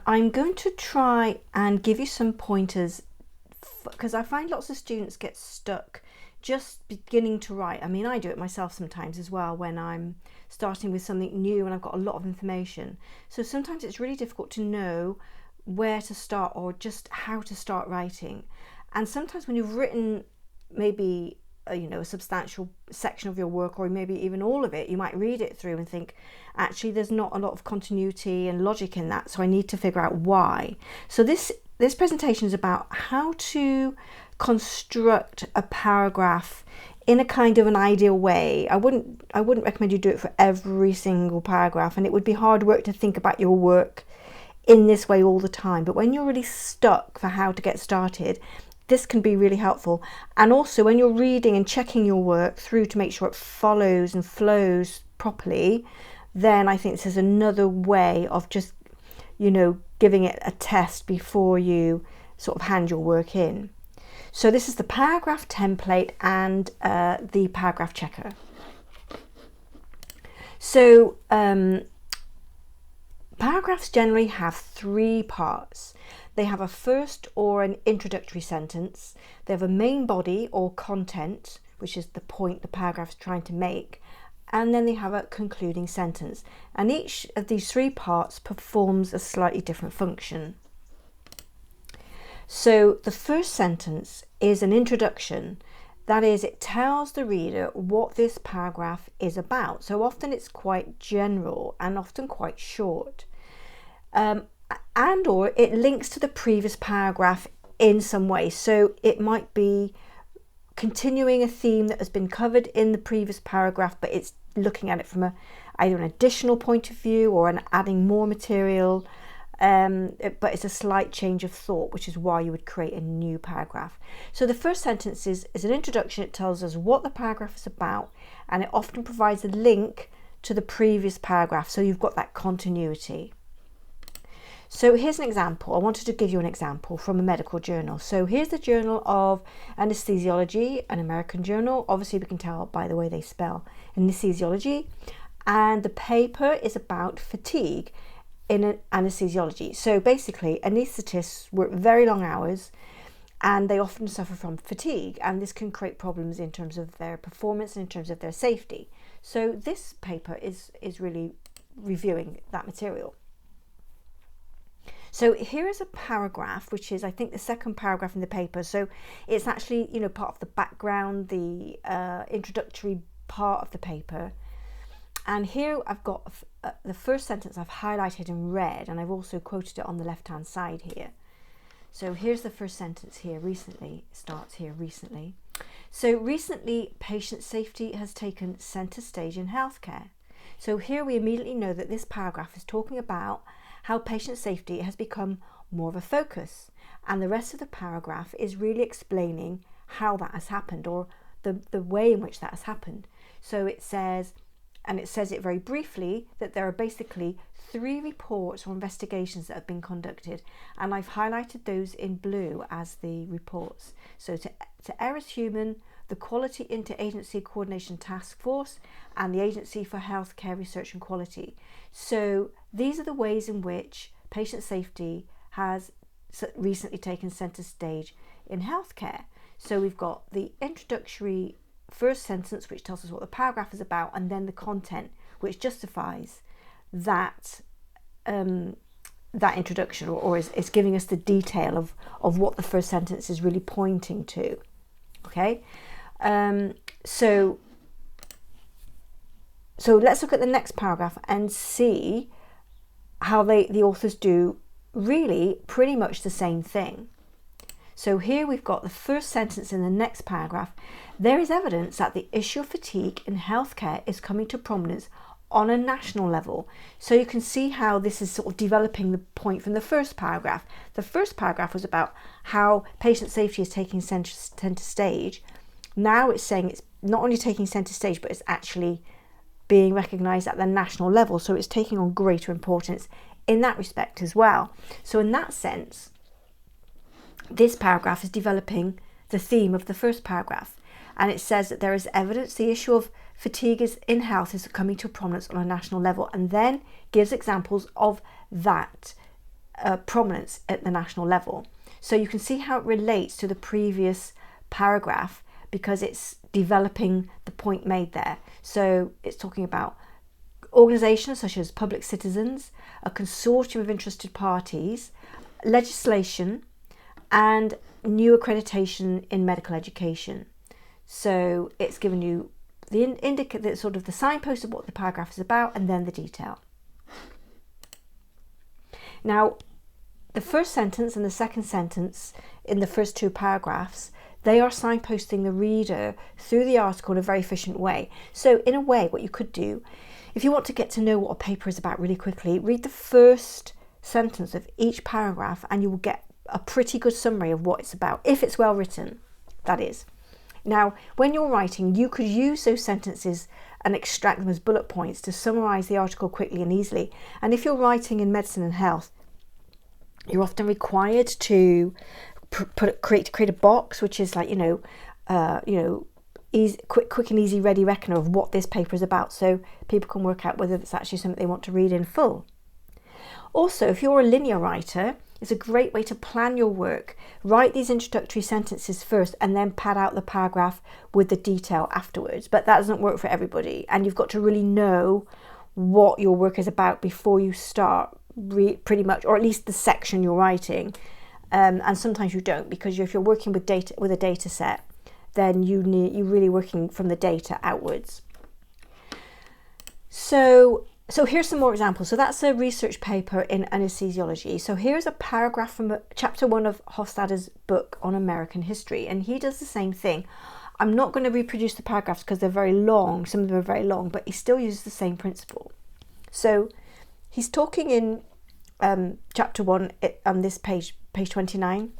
I'm going to try and give you some pointers because I find lots of students get stuck just beginning to write. I mean, I do it myself sometimes as well when I'm starting with something new and I've got a lot of information. So sometimes it's really difficult to know where to start or just how to start writing. And sometimes when you've written maybe a substantial section of your work, or maybe even all of it, you might read it through and think, actually there's not a lot of continuity and logic in that, so I need to figure out why. So this presentation is about how to construct a paragraph in a kind of an ideal way. I wouldn't recommend you do it for every single paragraph, and it would be hard work to think about your work in this way all the time. But when you're really stuck for how to get started, this can be really helpful. And also when you're reading and checking your work through to make sure it follows and flows properly, then I think this is another way of just, giving it a test before you sort of hand your work in. So this is the paragraph template and the paragraph checker. So paragraphs generally have three parts. They have a first or an introductory sentence. They have a main body or content, which is the point the paragraph is trying to make. And then they have a concluding sentence. And each of these three parts performs a slightly different function. So the first sentence is an introduction. That is, it tells the reader what this paragraph is about. So often it's quite general and often quite short. And or it links to the previous paragraph in some way. So it might be continuing a theme that has been covered in the previous paragraph, but it's looking at it from either an additional point of view or adding more material. But it's a slight change of thought, which is why you would create a new paragraph. So the first sentence is an introduction. It tells us what the paragraph is about, and it often provides a link to the previous paragraph. So you've got that continuity. So here's an example. I wanted to give you an example from a medical journal. So here's the Journal of Anesthesiology, an American journal. Obviously we can tell by the way they spell anesthesiology. And the paper is about fatigue in anesthesiology. So basically anaesthetists work very long hours and they often suffer from fatigue, and this can create problems in terms of their performance and in terms of their safety. So this paper is really reviewing that material. So here is a paragraph, which is, I think, the second paragraph in the paper. So it's actually, part of the background, the introductory part of the paper. And here I've got the first sentence I've highlighted in red, and I've also quoted it on the left-hand side here. So here's the first sentence here, recently. It starts here, recently. So recently, patient safety has taken centre stage in healthcare. So here we immediately know that this paragraph is talking about how patient safety has become more of a focus. And the rest of the paragraph is really explaining how that has happened, or the way in which that has happened. So it says, and it says it very briefly, that there are basically 3 reports or investigations that have been conducted. And I've highlighted those in blue as the reports. So to Eris Human, the Quality Interagency Coordination Task Force, and the Agency for Healthcare Research and Quality. So these are the ways in which patient safety has recently taken centre stage in healthcare. So we've got the introductory first sentence, which tells us what the paragraph is about, and then the content, which justifies that that introduction, or is giving us the detail of what the first sentence is really pointing to. Okay, so let's look at the next paragraph and see how the authors do really pretty much the same thing. So here we've got the first sentence in the next paragraph. There is evidence that the issue of fatigue in healthcare is coming to prominence on a national level. So you can see how this is sort of developing the point from the first paragraph. The first paragraph was about how patient safety is taking centre stage. Now it's saying it's not only taking centre stage, but it's actually being recognised at the national level. So it's taking on greater importance in that respect as well. So in that sense, this paragraph is developing the theme of the first paragraph. And it says that there is evidence the issue of fatigue in health is coming to prominence on a national level, and then gives examples of that prominence at the national level. So you can see how it relates to the previous paragraph because it's developing the point made there. So it's talking about organisations such as public citizens, a consortium of interested parties, legislation, and new accreditation in medical education. So it's given you the sort of the signpost of what the paragraph is about and then the detail. Now, the first sentence and the second sentence in the first two paragraphs, they are signposting the reader through the article in a very efficient way. So in a way, what you could do, if you want to get to know what a paper is about really quickly, read the first sentence of each paragraph and you will get a pretty good summary of what it's about, if it's well written, that is. Now, when you're writing, you could use those sentences and extract them as bullet points to summarise the article quickly and easily. And if you're writing in medicine and health, you're often required to create a box, which is like, easy, quick and easy, ready reckoner of what this paper is about, so people can work out whether it's actually something they want to read in full. Also, if you're a linear writer, it's a great way to plan your work. Write these introductory sentences first and then pad out the paragraph with the detail afterwards. But that doesn't work for everybody, and you've got to really know what your work is about before you start, pretty much, or at least the section you're writing. And sometimes you don't, because if you're working with a data set, then you're really working from the data outwards. So here's some more examples. So that's a research paper in anesthesiology. So here's a paragraph from chapter 1 of Hofstadter's book on American history, and he does the same thing. I'm not going to reproduce the paragraphs because they're very long. Some of them are very long, but he still uses the same principle. So he's talking in chapter 1 on this page 29.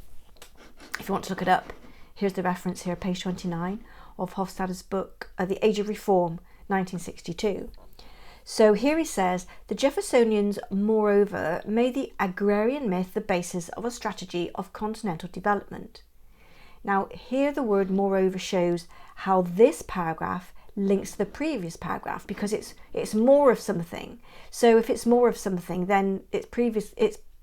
If you want to look it up, here's the reference here, page 29 of Hofstadter's book, The Age of Reform, 1962. So here he says, the Jeffersonians, moreover, made the agrarian myth the basis of a strategy of continental development. Now, here the word moreover shows how this paragraph links to the previous paragraph, because it's more of something. So if it's more of something, then it's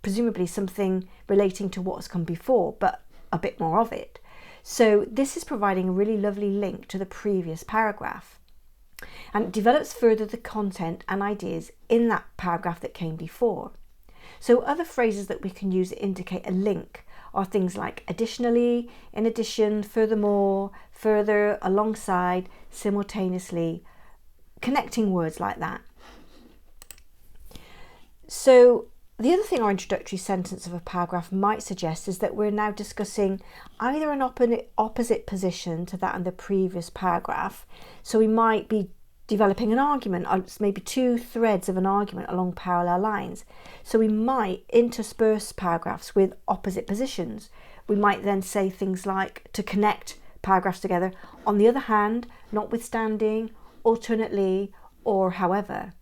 presumably something relating to what's come before, but a bit more of it. So this is providing a really lovely link to the previous paragraph. And it develops further the content and ideas in that paragraph that came before. So other phrases that we can use that indicate a link are things like additionally, in addition, furthermore, further, alongside, simultaneously, connecting words like that. So the other thing our introductory sentence of a paragraph might suggest is that we're now discussing either an opposite position to that in the previous paragraph. So we might be developing an argument, or maybe two threads of an argument along parallel lines. So we might intersperse paragraphs with opposite positions. We might then say things like, to connect paragraphs together, on the other hand, notwithstanding, alternately, or however.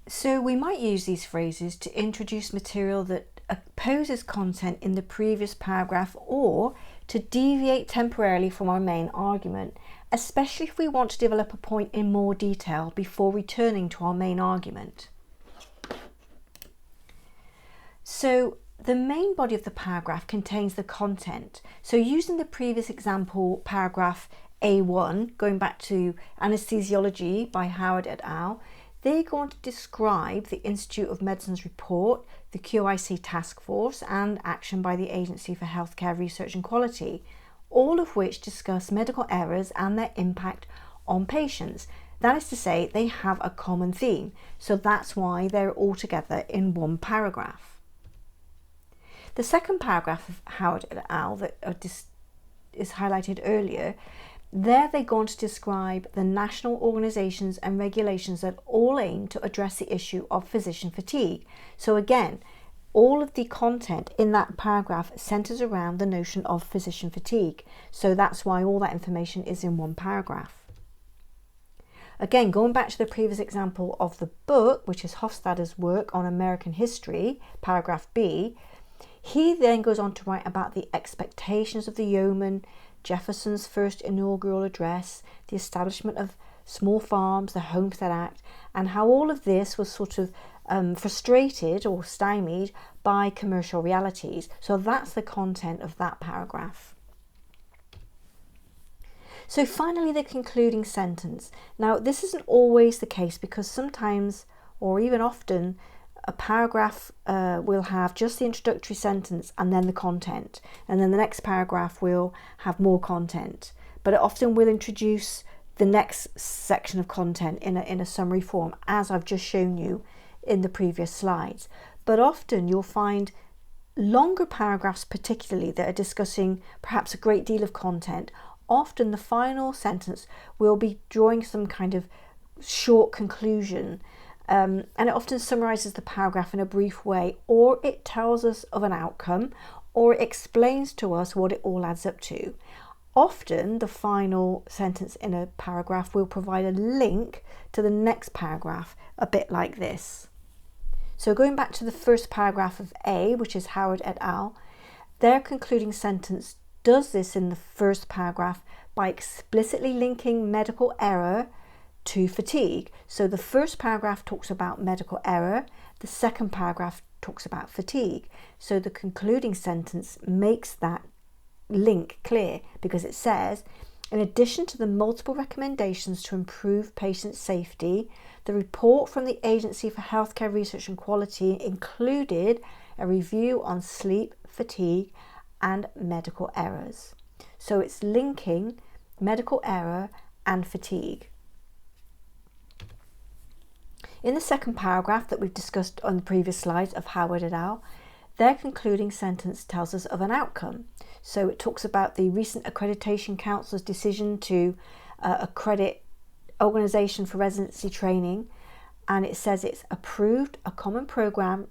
So we might use these phrases to introduce material that opposes content in the previous paragraph, or to deviate temporarily from our main argument, especially if we want to develop a point in more detail before returning to our main argument. So the main body of the paragraph contains the content. So using the previous example, paragraph A1, going back to Anesthesiology by Howard et al., they're going to describe the Institute of Medicine's report, the QIC task force, and action by the Agency for Healthcare Research and Quality, all of which discuss medical errors and their impact on patients. That is to say, they have a common theme, so that's why they're all together in one paragraph. The second paragraph of Howard et al. That is highlighted earlier, there they go on to describe the national organisations and regulations that all aim to address the issue of physician fatigue. So again, all of the content in that paragraph centres around the notion of physician fatigue. So that's why all that information is in one paragraph. Again, going back to the previous example of the book, which is Hofstadter's work on American history, paragraph B, he then goes on to write about the expectations of the yeoman, Jefferson's first inaugural address, the establishment of small farms, the Homestead Act, and how all of this was sort of frustrated or stymied by commercial realities. So that's the content of that paragraph. So finally, the concluding sentence. Now, this isn't always the case, because sometimes, or even often, a paragraph will have just the introductory sentence and then the content, and then the next paragraph will have more content, but it often will introduce the next section of content in a summary form, as I've just shown you in the previous slides. But often you'll find longer paragraphs, particularly that are discussing perhaps a great deal of content. Often the final sentence will be drawing some kind of short conclusion, and it often summarizes the paragraph in a brief way, or it tells us of an outcome, or it explains to us what it all adds up to. Often the final sentence in a paragraph will provide a link to the next paragraph, a bit like this. So going back to the first paragraph of A, which is Howard et al., their concluding sentence does this in the first paragraph by explicitly linking medical error to fatigue. So the first paragraph talks about medical error, the second paragraph talks about fatigue. So the concluding sentence makes that link clear, because it says, in addition to the multiple recommendations to improve patient safety, the report from the Agency for Healthcare Research and Quality included a review on sleep, fatigue, and medical errors. So it's linking medical error and fatigue. In the second paragraph that we've discussed on the previous slides of Howard et al., their concluding sentence tells us of an outcome. So it talks about the recent Accreditation Council's decision to accredit Organisation for Residency Training, and it says it's approved a common programme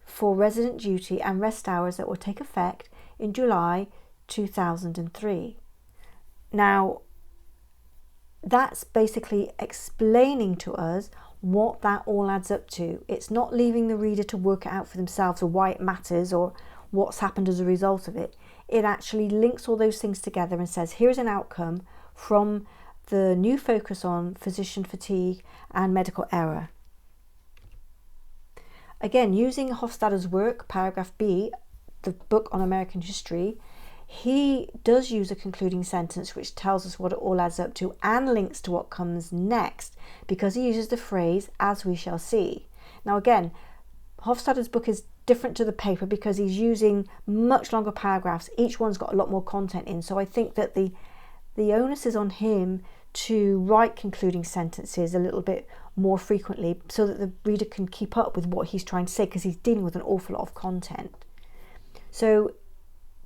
for resident duty and rest hours that will take effect in July 2003. Now, that's basically explaining to us what that all adds up to. It's not leaving the reader to work it out for themselves, or why it matters, or what's happened as a result of it. It actually links all those things together and says, here's an outcome from the new focus on physician fatigue and medical error. Again, using Hofstadter's work, paragraph B, the book on American history, he does use a concluding sentence which tells us what it all adds up to and links to what comes next, because he uses the phrase, as we shall see. Now again, Hofstadter's book is different to the paper because he's using much longer paragraphs. Each one's got a lot more content in, so I think that the onus is on him to write concluding sentences a little bit more frequently so that the reader can keep up with what he's trying to say, because he's dealing with an awful lot of content. So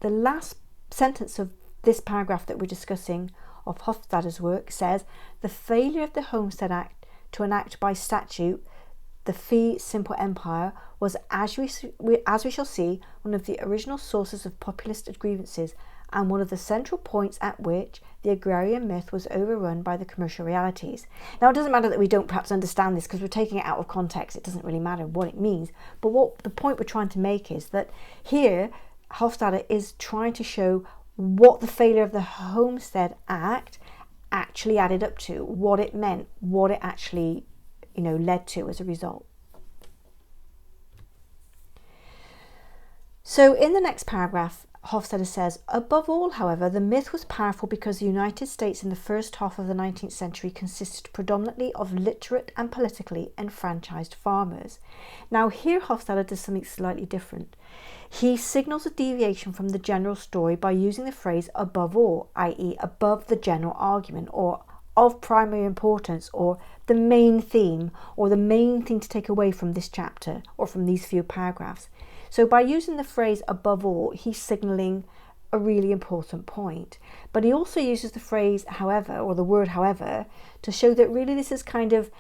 the last sentence of this paragraph that we're discussing of Hofstadter's work says, the failure of the Homestead Act to enact by statute the fee simple empire was, as we shall see, one of the original sources of populist grievances, and one of the central points at which the agrarian myth was overrun by the commercial realities. Now, it doesn't matter that we don't perhaps understand this because we're taking it out of context. It doesn't really matter what it means. But what the point we're trying to make is that here, Hofstadter is trying to show what the failure of the Homestead Act actually added up to, what it meant, what it actually, led to as a result. So in the next paragraph, Hofstadter says, above all, however, the myth was powerful because the United States in the first half of the 19th century consisted predominantly of literate and politically enfranchised farmers. Now here Hofstadter does something slightly different. He signals a deviation from the general story by using the phrase above all, i.e. above the general argument, or of primary importance, or the main theme, or the main thing to take away from this chapter, or from these few paragraphs. So by using the phrase above all, he's signalling a really important point. But he also uses the phrase however, or the word however, to show that really this is kind of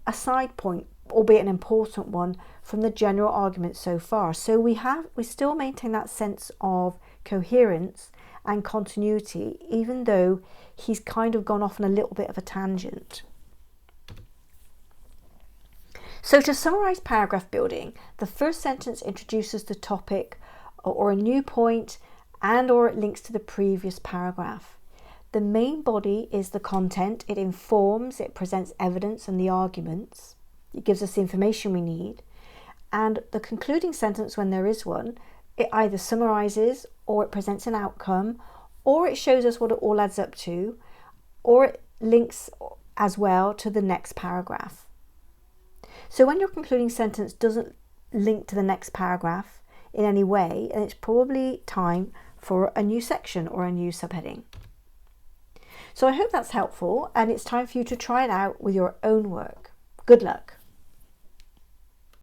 a side point, albeit an important one, from the general argument so far. So we still maintain that sense of coherence and continuity, even though he's kind of gone off on a little bit of a tangent. So to summarise paragraph building, the first sentence introduces the topic or a new point, and or it links to the previous paragraph. The main body is the content. It informs, it presents evidence and the arguments. It gives us the information we need. And the concluding sentence, when there is one, it either summarizes, or it presents an outcome, or it shows us what it all adds up to, or it links as well to the next paragraph. So when your concluding sentence doesn't link to the next paragraph in any way, and it's probably time for a new section or a new subheading. So I hope that's helpful, and it's time for you to try it out with your own work. Good luck.